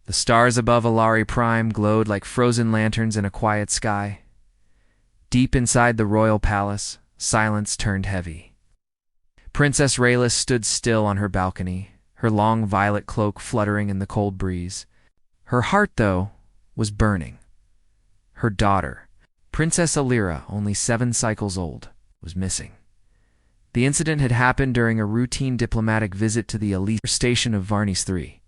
The stars above Alari Prime glowed like frozen lanterns in a quiet sky. Deep inside the royal palace, silence turned heavy. Princess Raylis stood still on her balcony, her long violet cloak fluttering in the cold breeze. Her heart, though, was burning. Her daughter, Princess Alira, only 7 cycles old, was missing. The incident had happened during a routine diplomatic visit to the elite station of Varnies III.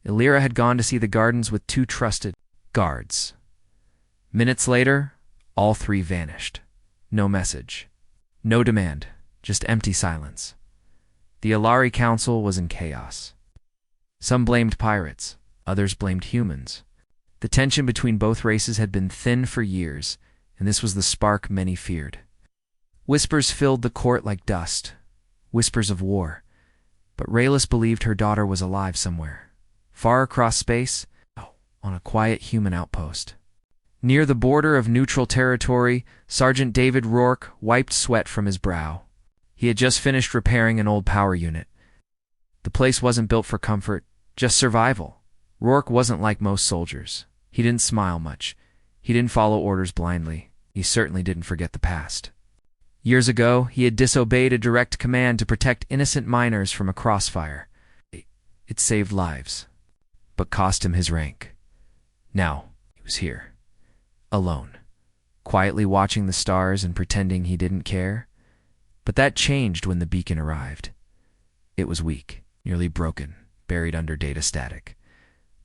Alira had gone to see the gardens with 2 trusted guards. Minutes later, all 3 vanished. No message. No demand. Just empty silence. The Alari Council was in chaos. Some blamed pirates. Others blamed humans. The tension between both races had been thin for years, and this was the spark many feared. Whispers filled the court like dust. Whispers of war. But Raylis believed her daughter was alive somewhere. Far across space, on a quiet human outpost. Near the border of neutral territory, Sergeant David Rourke wiped sweat from his brow. He had just finished repairing an old power unit. The place wasn't built for comfort, just survival. Rourke wasn't like most soldiers. He didn't smile much. He didn't follow orders blindly. He certainly didn't forget the past. Years ago, he had disobeyed a direct command to protect innocent miners from a crossfire. It saved lives, but cost him his rank. Now, he was here, alone, quietly watching the stars and pretending he didn't care. But that changed when the beacon arrived. It was weak, nearly broken, buried under data static.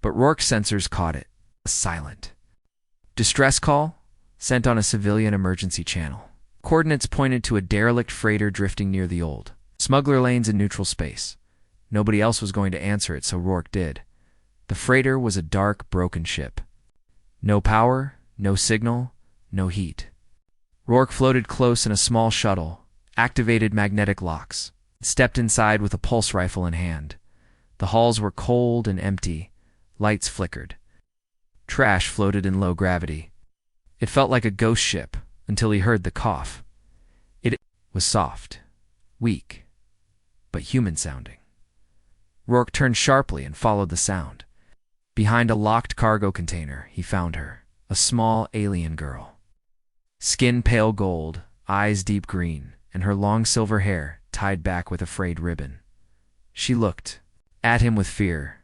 But Rourke's sensors caught it, silent. Distress call? Sent on a civilian emergency channel. Coordinates pointed to a derelict freighter drifting near the old smuggler lanes in neutral space. Nobody else was going to answer it, so Rourke did. The freighter was a dark, broken ship. No power, no signal, no heat. Rourke floated close in a small shuttle, activated magnetic locks, stepped inside with a pulse rifle in hand. The halls were cold and empty. Lights flickered. Trash floated in low gravity. It felt like a ghost ship until he heard the cough. It was soft, weak, but human-sounding. Rourke turned sharply and followed the sound. Behind a locked cargo container, he found her, a small alien girl. Skin pale gold, eyes deep green, and her long silver hair tied back with a frayed ribbon. She looked at him with fear.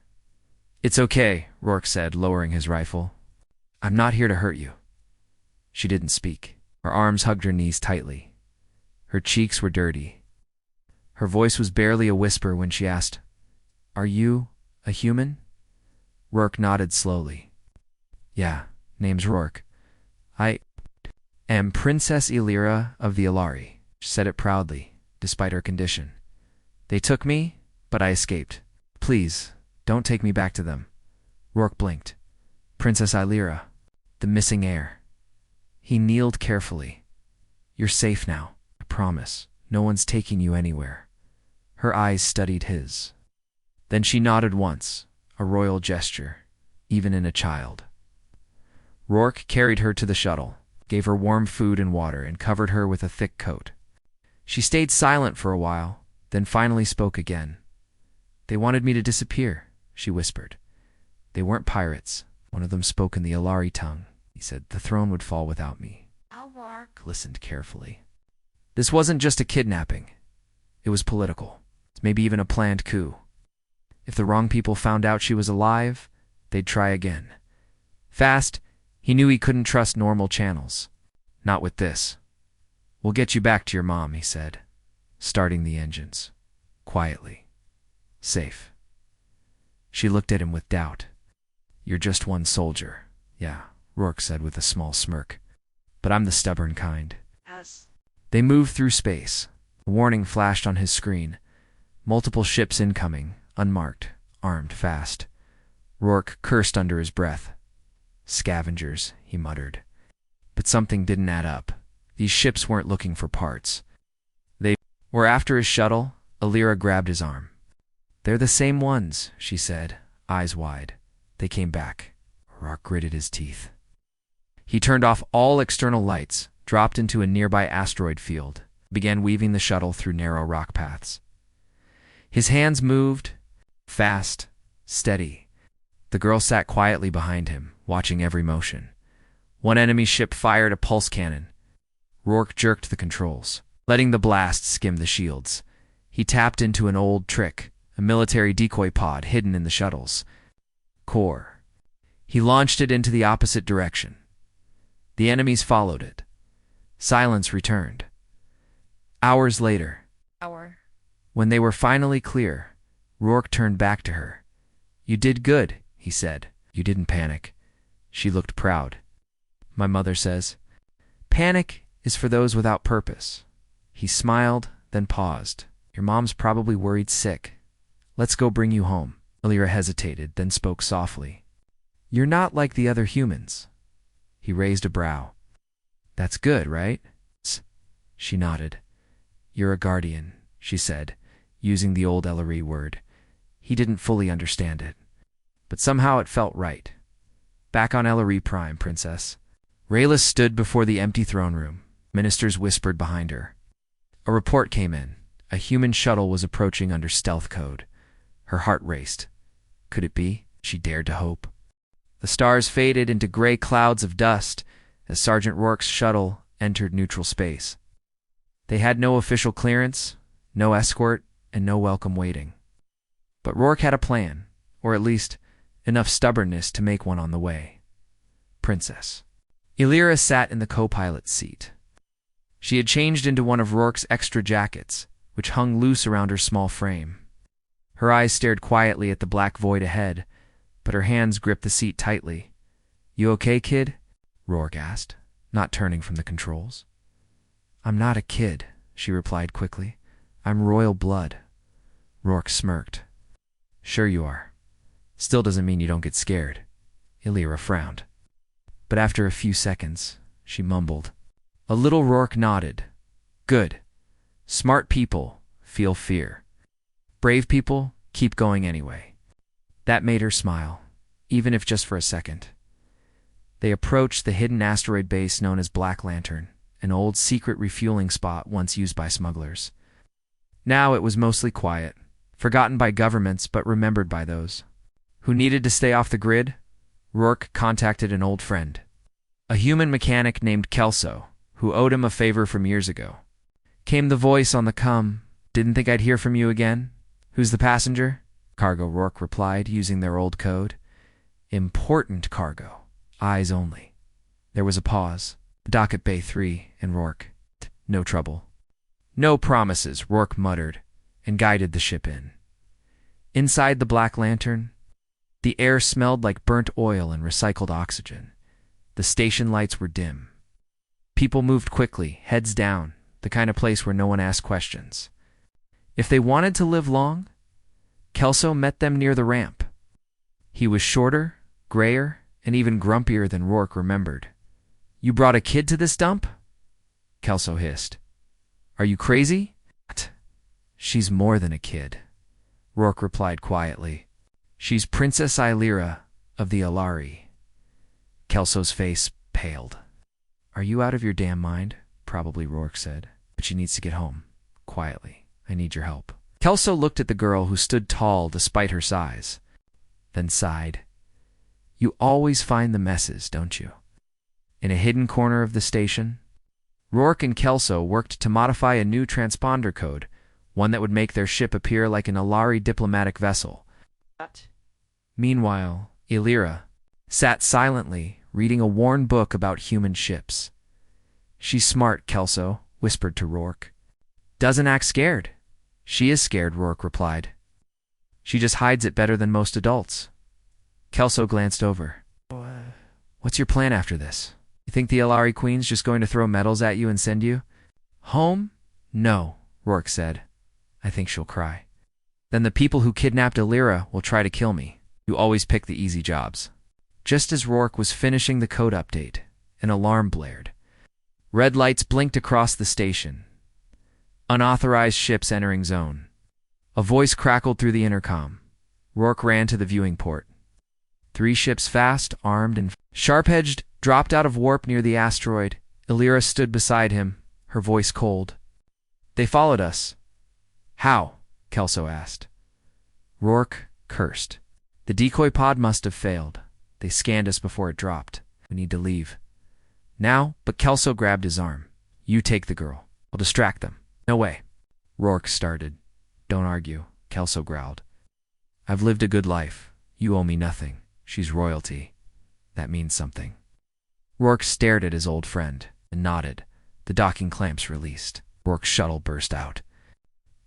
"It's okay," Rourke said, lowering his rifle. "I'm not here to hurt you." She didn't speak. Her arms hugged her knees tightly. Her cheeks were dirty. Her voice was barely a whisper when she asked, "Are you a human?" Rourke nodded slowly. "Yeah, name's Rourke. I am Princess Alira of the Alari," she said it proudly, despite her condition. "They took me, but I escaped. Please, don't take me back to them." Rourke blinked. "Princess Alira, the missing heir." He kneeled carefully. "You're safe now, I promise. No one's taking you anywhere." Her eyes studied his. Then she nodded once, a royal gesture, even in a child. Rourke carried her to the shuttle, gave her warm food and water, and covered her with a thick coat. She stayed silent for a while, then finally spoke again. "They wanted me to disappear," she whispered. "They weren't pirates. One of them spoke in the Alari tongue. He said the throne would fall without me." Rourke listened carefully. This wasn't just a kidnapping. It was political. Maybe even a planned coup. If the wrong people found out she was alive, they'd try again. Fast, he knew he couldn't trust normal channels. Not with this. "We'll get you back to your mom," he said, starting the engines. Quietly. Safe. She looked at him with doubt. "You're just one soldier." "Yeah," Rourke said with a small smirk. "But I'm the stubborn kind." Yes. They moved through space. A warning flashed on his screen. Multiple ships incoming, unmarked, armed, fast. Rourke cursed under his breath. "Scavengers," he muttered. But something didn't add up. These ships weren't looking for parts. They were after his shuttle. Alira grabbed his arm. "They're the same ones," she said, eyes wide. "They came back." Rourke gritted his teeth. He turned off all external lights, dropped into a nearby asteroid field, began weaving the shuttle through narrow rock paths. His hands moved, fast, steady. The girl sat quietly behind him, watching every motion. One enemy ship fired a pulse cannon. Rourke jerked the controls, letting the blast skim the shields. He tapped into an old trick, a military decoy pod hidden in the shuttle's core. He launched it into the opposite direction. The enemies followed it. Silence returned. Hours later, when they were finally clear, Rourke turned back to her. "You did good," he said. "You didn't panic." She looked proud. "My mother says, panic is for those without purpose." He smiled, then paused. "Your mom's probably worried sick. Let's go bring you home." Illyra hesitated, then spoke softly. "You're not like the other humans." He raised a brow. "That's good, right?" She nodded. "You're a guardian," she said, using the old Ellery word. He didn't fully understand it, but somehow it felt right. "Back on Ellery Prime, Princess." Rayla stood before the empty throne room. Ministers whispered behind her. A report came in. A human shuttle was approaching under stealth code. Her heart raced. Could it be? She dared to hope. The stars faded into gray clouds of dust as Sergeant Rourke's shuttle entered neutral space. They had no official clearance, no escort, and no welcome waiting. But Rourke had a plan, or at least enough stubbornness to make one on the way. Princess. Illyra sat in the co-pilot's seat. She had changed into one of Rourke's extra jackets, which hung loose around her small frame. Her eyes stared quietly at the black void ahead, but her hands gripped the seat tightly. "You okay, kid?" Rourke asked, not turning from the controls. "I'm not a kid," she replied quickly. "I'm royal blood." Rourke smirked. "Sure you are. Still doesn't mean you don't get scared." Illyra frowned. But after a few seconds, she mumbled. A little Rourke nodded. "Good. Smart people feel fear. Brave people keep going anyway." That made her smile, even if just for a second. They approached the hidden asteroid base known as Black Lantern, an old secret refueling spot once used by smugglers. Now it was mostly quiet, forgotten by governments but remembered by those who needed to stay off the grid. Rourke contacted an old friend, a human mechanic named Kelso, who owed him a favor from years ago. Came the voice on the come. "Didn't think I'd hear from you again. Who's the passenger?" "Cargo," Rourke replied, using their old code. "Important cargo. Eyes only." There was a pause. "Dock at Bay 3, and Rourke. No trouble." "No promises," Rourke muttered, and guided the ship in. Inside the Black Lantern, the air smelled like burnt oil and recycled oxygen. The station lights were dim. People moved quickly, heads down, the kind of place where no one asked questions. If they wanted to live long, Kelso met them near the ramp. He was shorter, grayer, and even grumpier than Rourke remembered. "You brought a kid to this dump?" Kelso hissed. "Are you crazy?" "She's more than a kid," Rourke replied quietly. "She's Princess Illyra of the Alari." Kelso's face paled. "Are you out of your damn mind?" "Probably," Rourke said. "But she needs to get home. Quietly. I need your help." Kelso looked at the girl who stood tall despite her size, then sighed. "You always find the messes, don't you?" In a hidden corner of the station, Rourke and Kelso worked to modify a new transponder code, one that would make their ship appear like an Alari diplomatic vessel. Meanwhile, Illyra sat silently, reading a worn book about human ships. "She's smart," Kelso whispered to Rourke. "Doesn't act scared." "She is scared," Rourke replied. "She just hides it better than most adults." Kelso glanced over. "What's your plan after this? You think the Alari Queen's just going to throw medals at you and send you home?" "No," Rourke said. "I think she'll cry. Then the people who kidnapped Illyra will try to kill me. You always pick the easy jobs." Just as Rourke was finishing the code update, an alarm blared. Red lights blinked across the station. "Unauthorized ships entering zone." A voice crackled through the intercom. Rourke ran to the viewing port. 3 ships fast, armed, and sharp-edged dropped out of warp near the asteroid. Illyra stood beside him, her voice cold. "They followed us." "How?" Kelso asked. Rourke cursed. The decoy pod must have failed. They scanned us before it dropped. We need to leave. Now, but Kelso grabbed his arm. You take the girl. I'll distract them. No way. Rourke started. Don't argue, Kelso growled. I've lived a good life. You owe me nothing. She's royalty. That means something. Rourke stared at his old friend and nodded. The docking clamps released. Rourke's shuttle burst out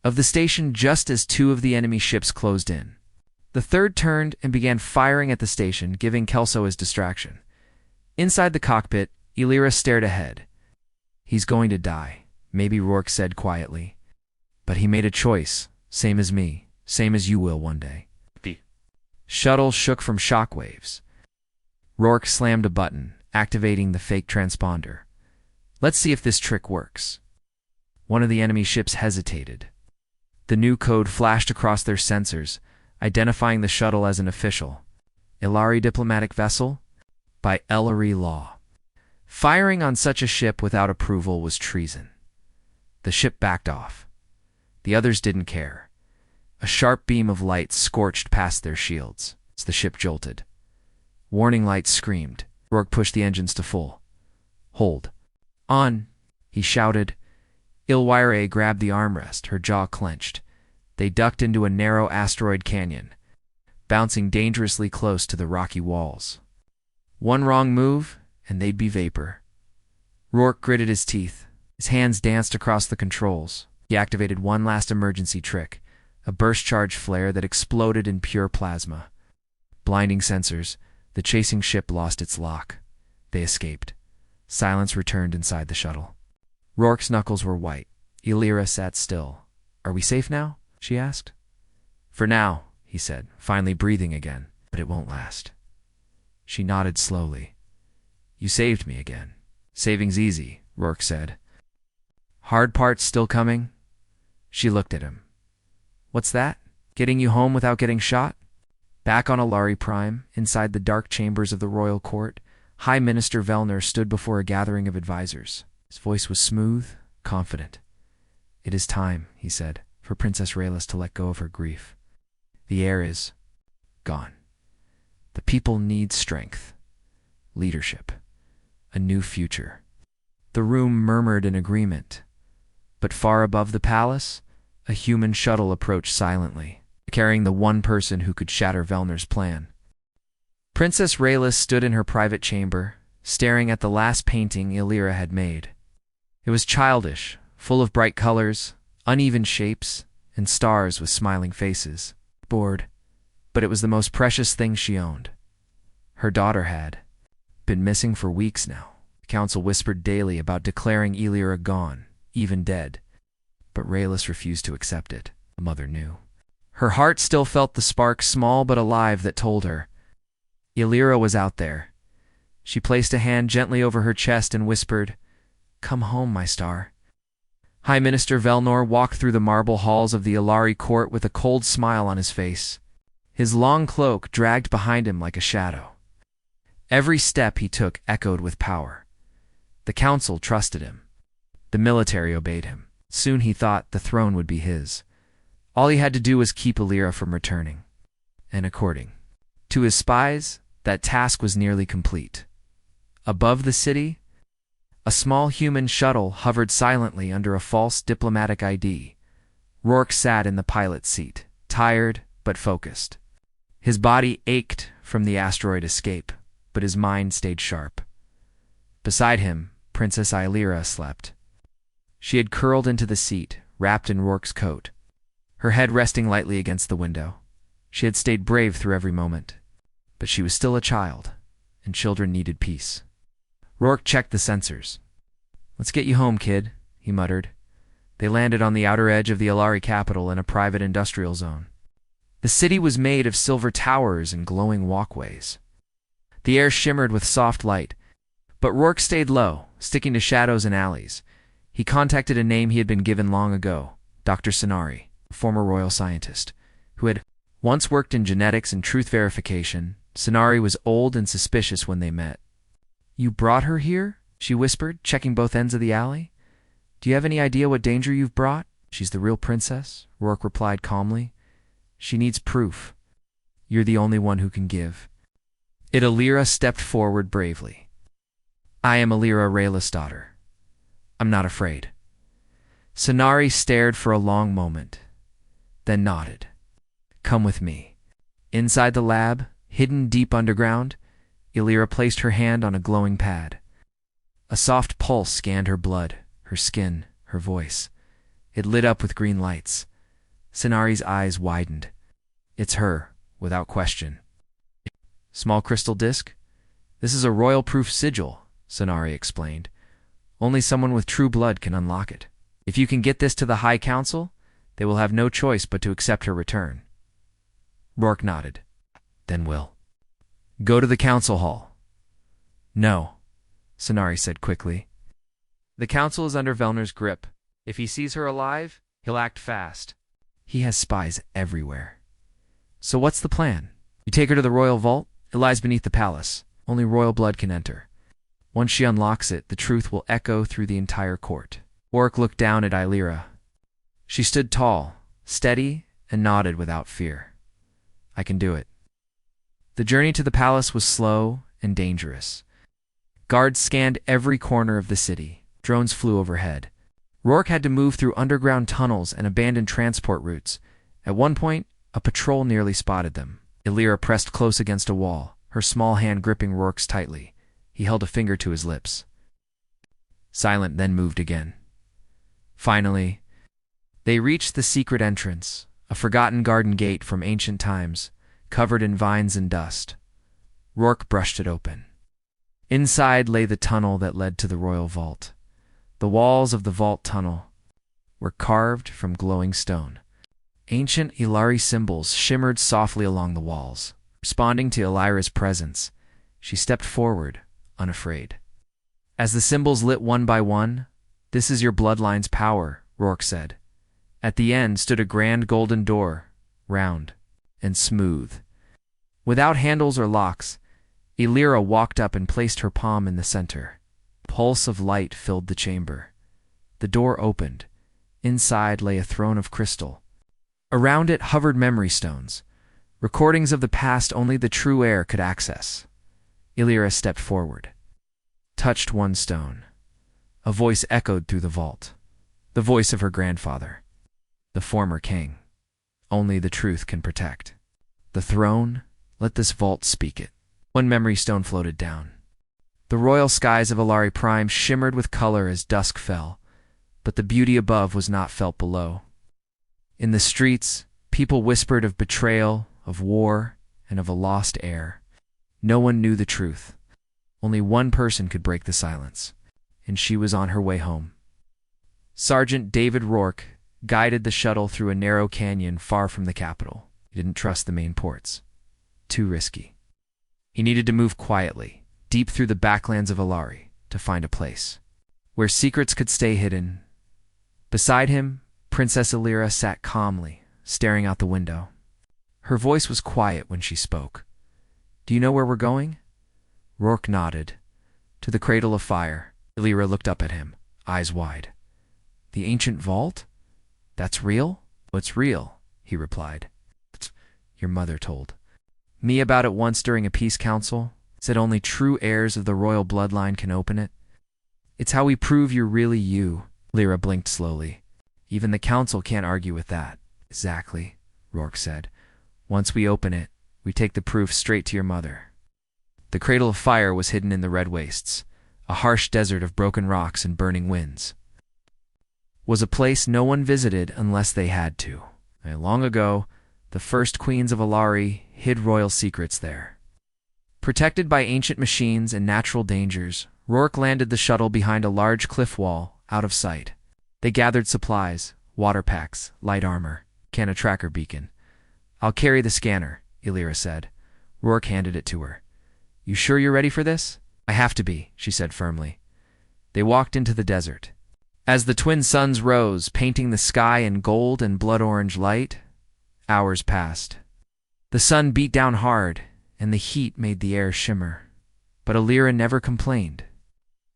of the station just as two of the enemy ships closed in. The third turned and began firing at the station, giving Kelso his distraction. Inside the cockpit, Illyra stared ahead. He's going to die, maybe Rourke said quietly. But he made a choice, same as me, same as you will one day. The shuttle shook from shockwaves. Rourke slammed a button, activating the fake transponder. Let's see if this trick works. One of the enemy ships hesitated. The new code flashed across their sensors, identifying the shuttle as an official. Ilari diplomatic vessel? By Ellery law. Firing on such a ship without approval was treason. The ship backed off. The others didn't care. A sharp beam of light scorched past their shields as the ship jolted. Warning lights screamed. Rourke pushed the engines to full. Hold. On, he shouted. Illyra grabbed the armrest, her jaw clenched. They ducked into a narrow asteroid canyon, bouncing dangerously close to the rocky walls. One wrong move, and they'd be vapor. Rourke gritted his teeth. His hands danced across the controls. He activated one last emergency trick, a burst charge flare that exploded in pure plasma. Blinding sensors, the chasing ship lost its lock. They escaped. Silence returned inside the shuttle. Rourke's knuckles were white. Illyra sat still. Are we safe now? She asked. For now, he said, finally breathing again, but it won't last. She nodded slowly. You saved me again. Saving's easy, Rourke said. Hard part's still coming? She looked at him. What's that? Getting you home without getting shot? Back on Ilari Prime, inside the dark chambers of the royal court, High Minister Velnor stood before a gathering of advisors. His voice was smooth, confident. It is time, he said, for Princess Raylis to let go of her grief. The heir is gone. The people need strength, leadership, a new future. The room murmured in agreement. But far above the palace, a human shuttle approached silently, carrying the one person who could shatter Velnor's plan. Princess Raylis stood in her private chamber, staring at the last painting Illyra had made. It was childish, full of bright colors, uneven shapes, and stars with smiling faces. Bored, but it was the most precious thing she owned. Her daughter had been missing for weeks now. The council whispered daily about declaring Illyra gone, even dead. But Raylis refused to accept it. The mother knew. Her heart still felt the spark, small but alive, that told her. Illyra was out there. She placed a hand gently over her chest and whispered, Come home, my star. High Minister Velnor walked through the marble halls of the Ilari court with a cold smile on his face. His long cloak dragged behind him like a shadow. Every step he took echoed with power. The council trusted him. The military obeyed him. Soon he thought the throne would be his. All he had to do was keep Illyra from returning. And according to his spies, that task was nearly complete. Above the city, a small human shuttle hovered silently under a false diplomatic ID. Rourke sat in the pilot's seat, tired but focused. His body ached from the asteroid escape, but his mind stayed sharp. Beside him, Princess Illyra slept. She had curled into the seat, wrapped in Rourke's coat, her head resting lightly against the window. She had stayed brave through every moment, but she was still a child, and children needed peace. Rourke checked the sensors. Let's get you home, kid, he muttered. They landed on the outer edge of the Ilari capital in a private industrial zone. The city was made of silver towers and glowing walkways. The air shimmered with soft light, but Rourke stayed low, sticking to shadows and alleys. He contacted a name he had been given long ago, Dr. Sonari, a former royal scientist, who had once worked in genetics and truth verification. Sonari was old and suspicious when they met. You brought her here? She whispered, checking both ends of the alley. Do you have any idea what danger you've brought? She's the real princess, Rourke replied calmly. She needs proof. You're the only one who can give. Illyra stepped forward bravely. I am Illyra Rayla's daughter. I'm not afraid. Scinari stared for a long moment, then nodded. Come with me. Inside the lab, hidden deep underground, Illyra placed her hand on a glowing pad. A soft pulse scanned her blood, her skin, her voice. It lit up with green lights. Scinari's eyes widened. It's her, without question. Small crystal disc? This is a royal-proof sigil, Scinari explained. Only someone with true blood can unlock it. If you can get this to the High Council, they will have no choice but to accept her return. Rourke nodded. Then we'll go to the council hall. No, Scinari said quickly. The council is under Velner's grip. If he sees her alive, he'll act fast. He has spies everywhere. So what's the plan? You take her to the royal vault. It lies beneath the palace. Only royal blood can enter. Once she unlocks it, the truth will echo through the entire court. Orc looked down at Illyra. She stood tall, steady, and nodded without fear. I can do it. The journey to the palace was slow and dangerous. Guards scanned every corner of the city. Drones flew overhead. Rourke had to move through underground tunnels and abandoned transport routes. At one point, a patrol nearly spotted them. Illyra pressed close against a wall, her small hand gripping Rourke's tightly. He held a finger to his lips. Silent then moved again. Finally, they reached the secret entrance, a forgotten garden gate from ancient times, covered in vines and dust. Rourke brushed it open. Inside lay the tunnel that led to the royal vault. The walls of the vault tunnel were carved from glowing stone. Ancient Ilari symbols shimmered softly along the walls. Responding to Illyra's presence, she stepped forward, unafraid. As the symbols lit one by one, "This is your bloodline's power," Rourke said. At the end stood a grand golden door, round and smooth. Without handles or locks, Illyra walked up and placed her palm in the center. A pulse of light filled the chamber. The door opened. Inside lay a throne of crystal. Around it hovered memory stones, recordings of the past only the true heir could access. Illyra stepped forward, touched one stone. A voice echoed through the vault. The voice of her grandfather, the former king. Only the truth can protect. The throne, let this vault speak it. One memory stone floated down. The royal skies of Ilari Prime shimmered with color as dusk fell, but the beauty above was not felt below. In the streets, people whispered of betrayal, of war, and of a lost heir. No one knew the truth. Only one person could break the silence, and she was on her way home. Sergeant David Rourke guided the shuttle through a narrow canyon far from the capital. He didn't trust the main ports. Too risky. He needed to move quietly, deep through the backlands of Ilari, to find a place where secrets could stay hidden. Beside him, Princess Illyra sat calmly, staring out the window. Her voice was quiet when she spoke. Do you know where we're going? Rourke nodded. To the cradle of fire. Illyra looked up at him, eyes wide. The ancient vault? That's real? It's real, he replied. Your mother told me about it once during a peace council. Said only true heirs of the royal bloodline can open it. It's how we prove you're really you. Illyra blinked slowly. Even the council can't argue with that. Exactly, Rourke said. Once we open it, we take the proof straight to your mother. The cradle of fire was hidden in the red wastes, a harsh desert of broken rocks and burning winds. Was a place no one visited unless they had to. Long ago, the first queens of Ilari hid royal secrets there. Protected by ancient machines and natural dangers, Rourke landed the shuttle behind a large cliff wall, out of sight. They gathered supplies, water packs, light armor, a tracker beacon. I'll carry the scanner, Illyra said. Rourke handed it to her. You sure you're ready for this? I have to be, she said firmly. They walked into the desert. As the twin suns rose, painting the sky in gold and blood-orange light, hours passed. The sun beat down hard, and the heat made the air shimmer. But Illyra never complained.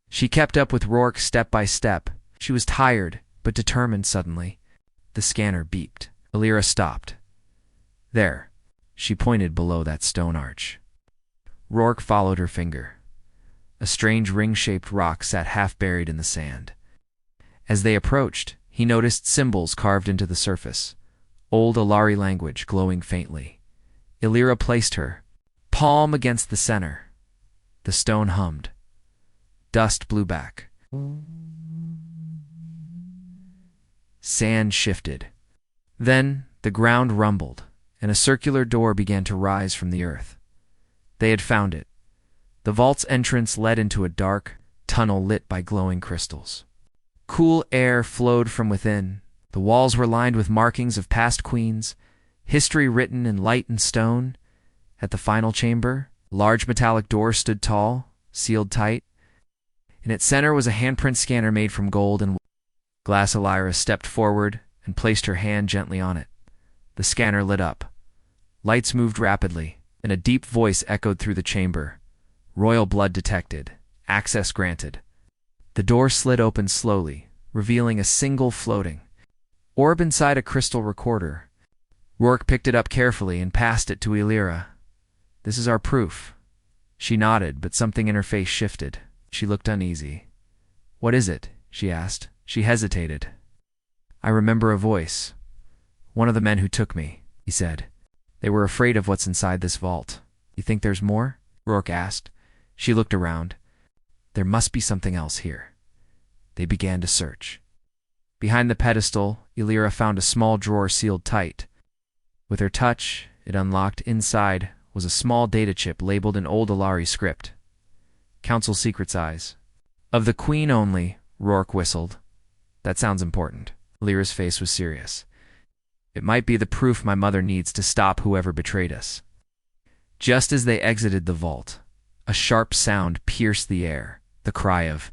She kept up with Rourke step by step. She was tired, but determined suddenly. The scanner beeped. Illyra stopped. There. She pointed below that stone arch. Rourke followed her finger. A strange ring-shaped rock sat half-buried in the sand. As they approached, he noticed symbols carved into the surface, old Alari language glowing faintly. Illyra placed her palm against the center. The stone hummed. Dust blew back. Sand shifted. Then the ground rumbled, and a circular door began to rise from the earth. They had found it. The vault's entrance led into a dark tunnel lit by glowing crystals. Cool air flowed from within. The walls were lined with markings of past queens, history written in light and stone. At the final chamber, a large metallic door stood tall, sealed tight. In its center was a handprint scanner made from gold and glass. Illyra stepped forward and placed her hand gently on it. The scanner lit up. Lights moved rapidly, and a deep voice echoed through the chamber. Royal blood detected. Access granted. The door slid open slowly, revealing a single floating orb inside a crystal recorder. Rourke picked it up carefully and passed it to Illyra. "This is our proof." She nodded, but something in her face shifted. She looked uneasy. "What is it?" she asked. She hesitated. "I remember a voice. One of the men who took me," he said. "They were afraid of what's inside this vault." "You think there's more?" Rourke asked. She looked around. There must be something else here. They began to search. Behind the pedestal, Illyra found a small drawer sealed tight. With her touch, it unlocked. Inside was a small data chip labeled in Old Alari script. "Council Secrets Eyes. Of the Queen only," Rourke whistled. "That sounds important." Illyra's face was serious. "It might be the proof my mother needs to stop whoever betrayed us." Just as they exited the vault, a sharp sound pierced the air. The cry of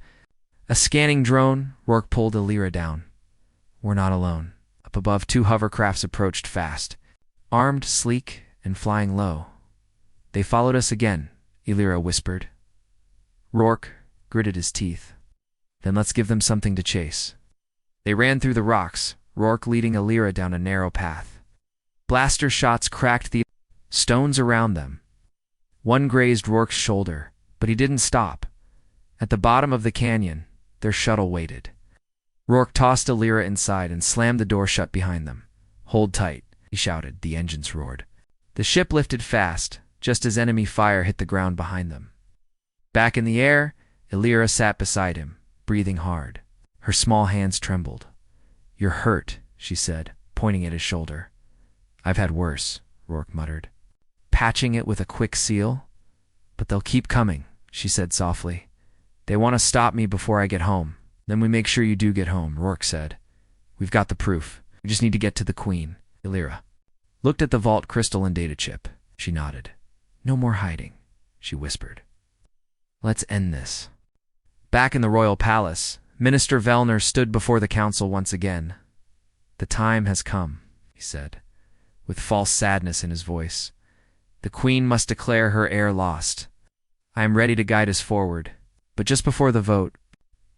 a scanning drone. Rourke pulled Illyra down. "We're not alone." Up above, two hovercrafts approached fast, armed, sleek, and flying low. "They followed us again," Illyra whispered. Rourke gritted his teeth. "Then let's give them something to chase." They ran through the rocks, Rourke leading Illyra down a narrow path. Blaster shots cracked the stones around them. One grazed Rourke's shoulder, but he didn't stop. At the bottom of the canyon, their shuttle waited. Rourke tossed Illyra inside and slammed the door shut behind them. "Hold tight," he shouted. The engines roared. The ship lifted fast, just as enemy fire hit the ground behind them. Back in the air, Illyra sat beside him, breathing hard. Her small hands trembled. "You're hurt," she said, pointing at his shoulder. "I've had worse," Rourke muttered, patching it with a quick seal. "But they'll keep coming," she said softly. "They want to stop me before I get home. Then we make sure you do get home," Rourke said. "We've got the proof. We just need to get to the Queen." Illyra looked at the vault crystal and data chip. She nodded. "No more hiding," she whispered. "Let's end this." Back in the royal palace, Minister Vellner stood before the council once again. "The time has come," he said, with false sadness in his voice. "The Queen must declare her heir lost. I am ready to guide us forward." But just before the vote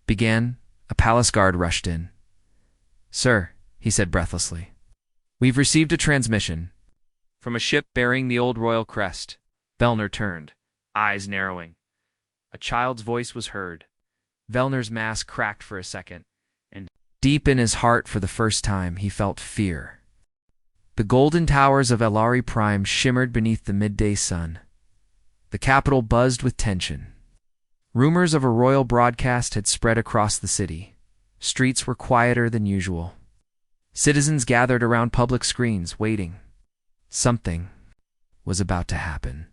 began, a palace guard rushed in. "Sir," he said breathlessly, "we've received a transmission from a ship bearing the old royal crest." Vellner turned, eyes narrowing. A child's voice was heard. Vellner's mask cracked for a second, and deep in his heart for the first time he felt fear. The golden towers of Alari Prime shimmered beneath the midday sun. The capital buzzed with tension. Rumors of a royal broadcast had spread across the city. Streets were quieter than usual. Citizens gathered around public screens, waiting. Something was about to happen.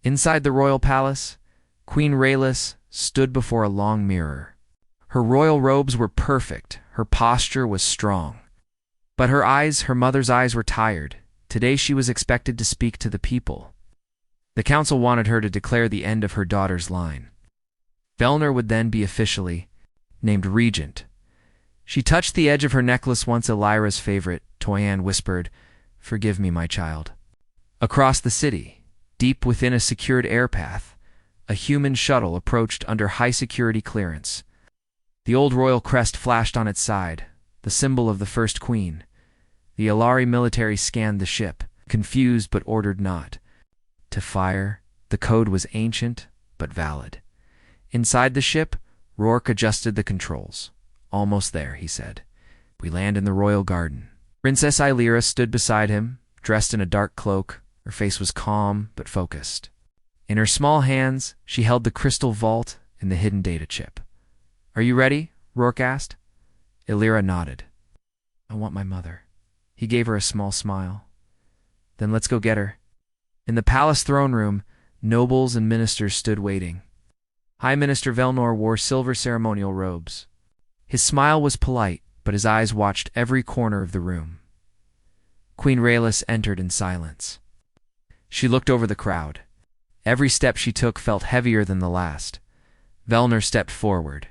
Inside the royal palace, Queen Raylis stood before a long mirror. Her royal robes were perfect, her posture was strong. But her mother's eyes were tired. Today she was expected to speak to the people. The council wanted her to declare the end of her daughter's line. Vellner would then be officially named regent. She touched the edge of her necklace once. Illyra's favorite, Toyan whispered, "Forgive me, my child." Across the city, deep within a secured air path, a human shuttle approached under high-security clearance. The old royal crest flashed on its side, the symbol of the first queen. The Alari military scanned the ship. confused but ordered not to fire. The code was ancient but valid. Inside the ship, Rourke adjusted the controls. Almost there, he said. We land in the royal garden. Princess Illyra stood beside him, dressed in a dark cloak. Her face was calm but focused. In her small hands, she held the crystal vault and the hidden data chip. Are you ready? Rourke asked. Illyra nodded. I want my mother. He gave her a small smile. Then let's go get her. In the palace throne room, nobles and ministers stood waiting. High Minister Velnor wore silver ceremonial robes. His smile was polite, but his eyes watched every corner of the room. Queen Raylis entered in silence. She looked over the crowd. Every step she took felt heavier than the last. Velnor stepped forward.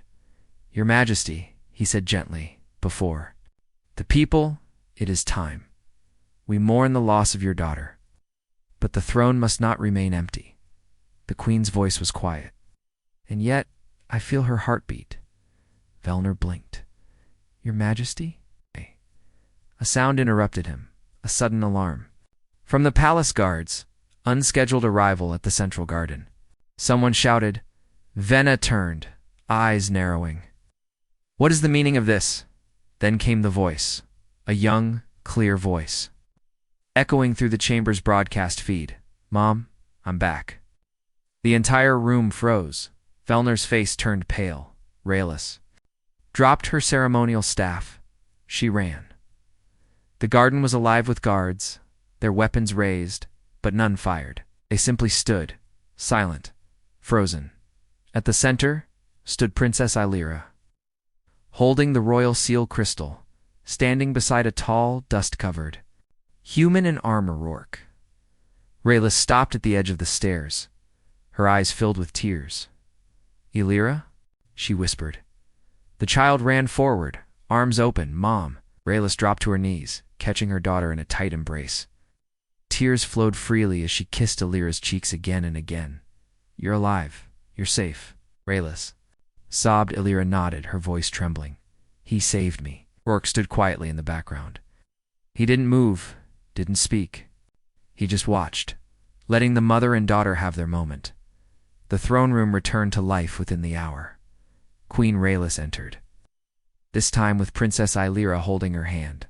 Your Majesty, he said gently, before. The people, it is time. We mourn the loss of your daughter. But the throne must not remain empty. The Queen's voice was quiet. And yet, I feel her heartbeat. Velnor blinked. Your Majesty? A sound interrupted him, a sudden alarm. From the palace guards, unscheduled arrival at the central garden. Someone shouted. Venna turned, eyes narrowing. What is the meaning of this? Then came the voice, a young, clear voice, echoing through the chamber's broadcast feed. Mom, I'm back. The entire room froze. Velnor's face turned pale. Raylis dropped her ceremonial staff. She ran. The garden was alive with guards, their weapons raised, but none fired. They simply stood, silent, frozen. At the center stood Princess Illyra, holding the royal seal crystal, standing beside a tall, dust-covered, human in armor Rourke. Raylis stopped at the edge of the stairs, her eyes filled with tears. Illyra? She whispered. The child ran forward, arms open. Mom. Raylis dropped to her knees, catching her daughter in a tight embrace. Tears flowed freely as she kissed Illyra's cheeks again and again. You're alive. You're safe. Raylis sobbed. Illyra nodded, her voice trembling. He saved me. Rourke stood quietly in the background. He didn't move, didn't speak. He just watched, letting the mother and daughter have their moment. The throne room returned to life within the hour. Queen Raylis entered, this time with Princess Illyra holding her hand.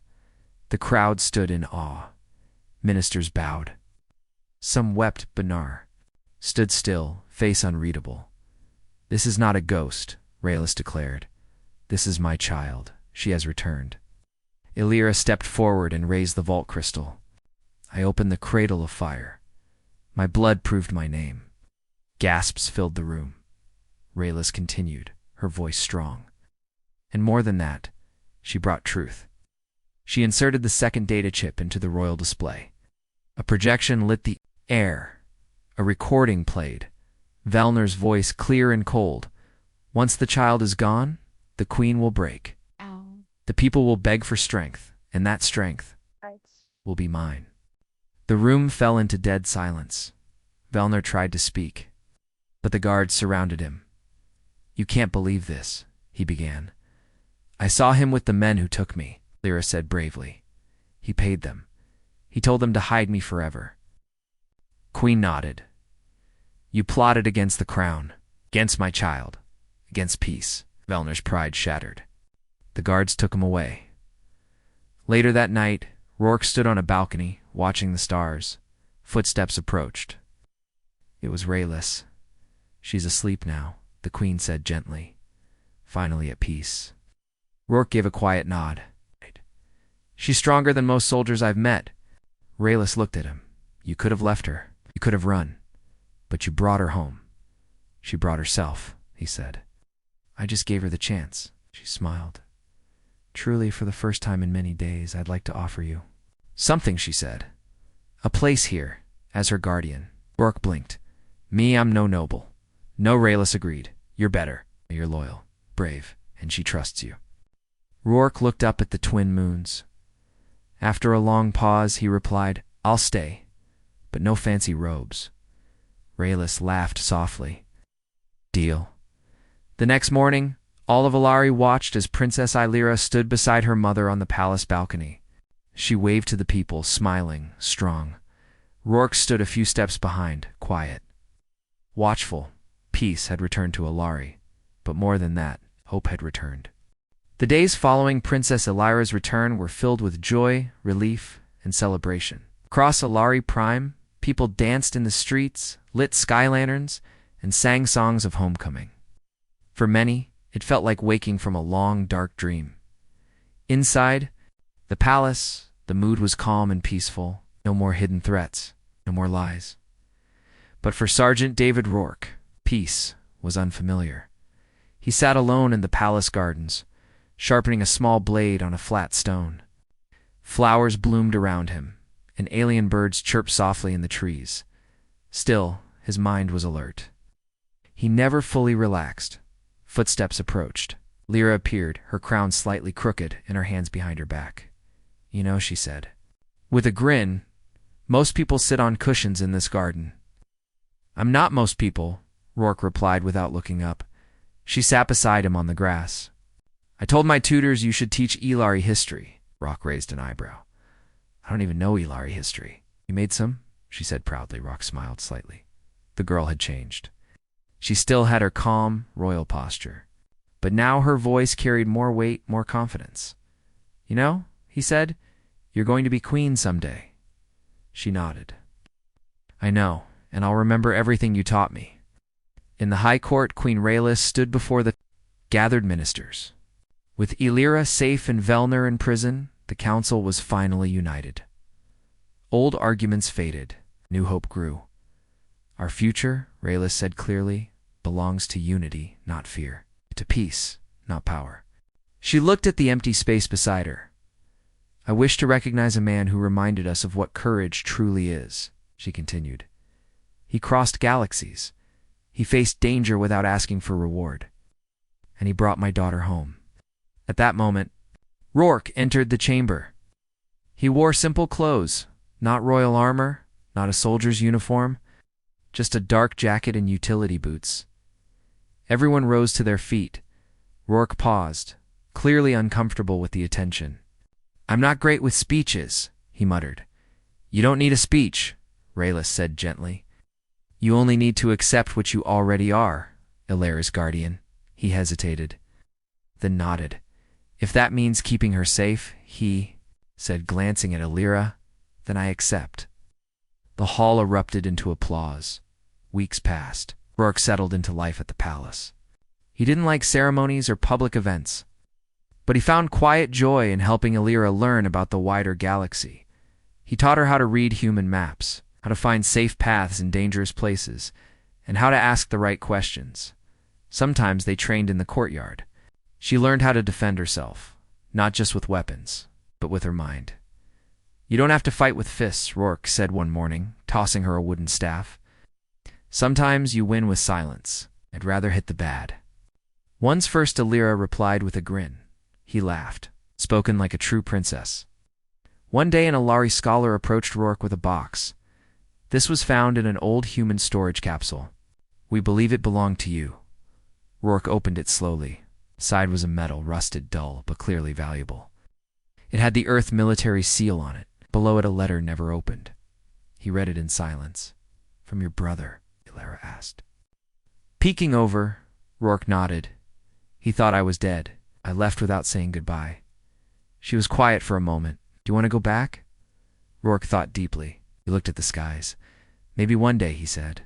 The crowd stood in awe. Ministers bowed. Some wept. Benar stood still, face unreadable. This is not a ghost, Raylis declared. This is my child. She has returned. Illyra stepped forward and raised the vault crystal. I opened the cradle of fire. My blood proved my name. Gasps filled the room. Raylis continued, her voice strong. And more than that, she brought truth. She inserted the second data chip into the royal display. A projection lit the air. A recording played. Velnor's voice clear and cold. Once the child is gone, the Queen will break. Ow. The people will beg for strength, and that strength will be mine. The room fell into dead silence. Velnor tried to speak, but the guards surrounded him. You can't believe this, he began. I saw him with the men who took me, Illyra said bravely. He paid them. He told them to hide me forever. Queen nodded. You plotted against the crown, against my child, against peace. Velnor's pride shattered. The guards took him away. Later that night, Rourke stood on a balcony, watching the stars. Footsteps approached. It was Raylis. She's asleep now, the Queen said gently. Finally at peace. Rourke gave a quiet nod. She's stronger than most soldiers I've met. Raylis looked at him. You could have left her. You could have run. But you brought her home. She brought herself, he said. I just gave her the chance. She smiled. Truly, for the first time in many days, I'd like to offer you something, she said. A place here, as her guardian. Rourke blinked. Me, I'm no noble. No, Raylis agreed. You're better. You're loyal, brave, and she trusts you. Rourke looked up at the twin moons. After a long pause, he replied, I'll stay, but no fancy robes. Raylis laughed softly. Deal. The next morning, all of Alari watched as Princess Illyra stood beside her mother on the palace balcony. She waved to the people, smiling, strong. Rourke stood a few steps behind, quiet. Watchful, peace had returned to Ilari, but more than that, hope had returned. The days following Princess Elira's return were filled with joy, relief, and celebration. Across Ilari Prime, people danced in the streets, lit sky lanterns, and sang songs of homecoming. For many, it felt like waking from a long, dark dream. Inside the palace, the mood was calm and peaceful. No more hidden threats, no more lies. But for Sergeant David Rourke, peace was unfamiliar. He sat alone in the palace gardens, sharpening a small blade on a flat stone. Flowers bloomed around him, and alien birds chirped softly in the trees. Still, his mind was alert. He never fully relaxed. Footsteps approached. Lyra appeared, her crown slightly crooked and her hands behind her back. "You know," she said. With a grin, "most people sit on cushions in this garden." "I'm not most people," Rourke replied without looking up. She sat beside him on the grass. "I told my tutors you should teach Ilari history." Rourke raised an eyebrow. "I don't even know Ilari history." "You made some?" she said proudly. Rourke smiled slightly. The girl had changed. She still had her calm, royal posture. But now her voice carried more weight, more confidence. "You know," he said, "you're going to be queen someday." She nodded. "I know, and I'll remember everything you taught me." In the high court, Queen Raylis stood before the gathered ministers. With Ilira safe and Velnir in prison, the council was finally united. Old arguments faded. New hope grew. "Our future," Raylis said clearly, "belongs to unity, not fear. To peace, not power." She looked at the empty space beside her. "I wish to recognize a man who reminded us of what courage truly is," she continued. "He crossed galaxies. He faced danger without asking for reward. And he brought my daughter home." At that moment, Rourke entered the chamber. He wore simple clothes, not royal armor, not a soldier's uniform, just a dark jacket and utility boots. Everyone rose to their feet. Rourke paused, clearly uncomfortable with the attention. "I'm not great with speeches," he muttered. "You don't need a speech," Raylis said gently. "You only need to accept what you already are, Illyra's guardian." He hesitated, then nodded. "If that means keeping her safe," he said, glancing at Illyra, "then I accept." The hall erupted into applause. Weeks passed. Rourke settled into life at the palace. He didn't like ceremonies or public events, but he found quiet joy in helping Illyra learn about the wider galaxy. He taught her how to read human maps, how to find safe paths in dangerous places, and how to ask the right questions. Sometimes they trained in the courtyard. She learned how to defend herself, not just with weapons, but with her mind. "You don't have to fight with fists," Rourke said one morning, tossing her a wooden staff. "Sometimes you win with silence. I'd rather hit the bad." One's first Illyra replied with a grin. He laughed, spoken like a true princess. One day an Ilari scholar approached Rourke with a box. This was found in an old human storage capsule. "We believe it belonged to you." Rourke opened it slowly. Inside was a metal, rusted, dull, but clearly valuable. It had the Earth military seal on it. Below it a letter never opened. He read it in silence. "From your brother?" Illyra asked. Peeking over, Rourke nodded. "He thought I was dead. I left without saying goodbye." She was quiet for a moment. "Do you want to go back?" Rourke thought deeply. He looked at the skies. "Maybe one day," he said.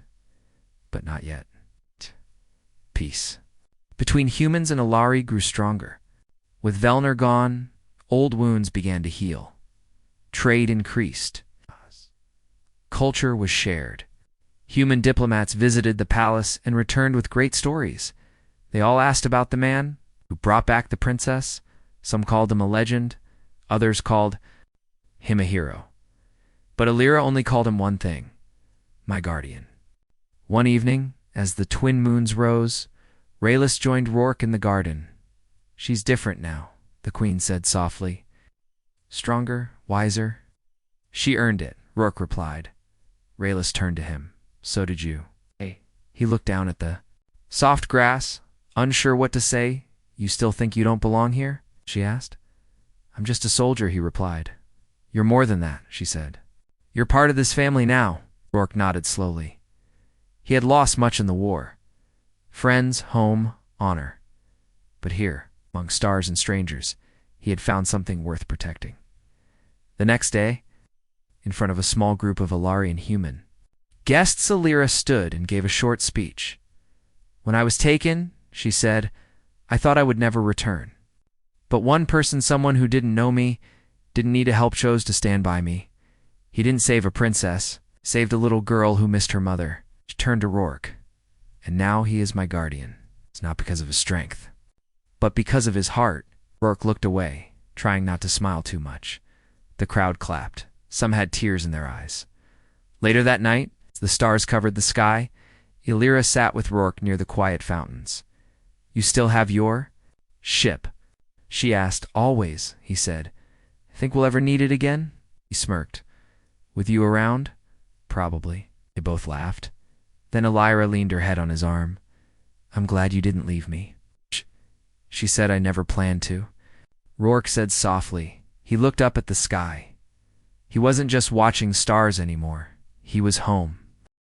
"But not yet." Peace between humans and Ilari grew stronger. With Velnir gone, old wounds began to heal. Trade increased. Culture was shared. Human diplomats visited the palace and returned with great stories. They all asked about the man who brought back the princess. Some called him a legend. Others called him a hero. But Illyra only called him one thing: my guardian. One evening, as the twin moons rose, Raylis joined Rourke in the garden. "She's different now," the queen said softly. "Stronger, wiser." "She earned it," Rourke replied. Raylis turned to him. "So did you." "Hey." He looked down at the soft grass, unsure what to say. "You still think you don't belong here?" she asked. "I'm just a soldier," he replied. You're more than that, she said. You're part of this family now. Rourke nodded slowly. He had lost much in the war. Friends, home, honor. But here, among stars and strangers, he had found something worth protecting. The next day, in front of a small group of Alarian human, guests Alira stood and gave a short speech. When I was taken, she said, I thought I would never return. But one person, someone who didn't know me, didn't need a help, chose to stand by me. He didn't save a princess, saved a little girl who missed her mother. She turned to Rourke. And now he is my guardian. It's not because of his strength, but because of his heart. Rourke looked away, trying not to smile too much. The crowd clapped. Some had tears in their eyes. Later that night, as the stars covered the sky, Alira sat with Rourke near the quiet fountains. You still have your ship? She asked. Always, he said. Think we'll ever need it again? He smirked. With you around? Probably. They both laughed. Then Alira leaned her head on his arm. I'm glad you didn't leave me. She said. I never planned to. Rourke said softly. He looked up at the sky. He wasn't just watching stars anymore. He was home.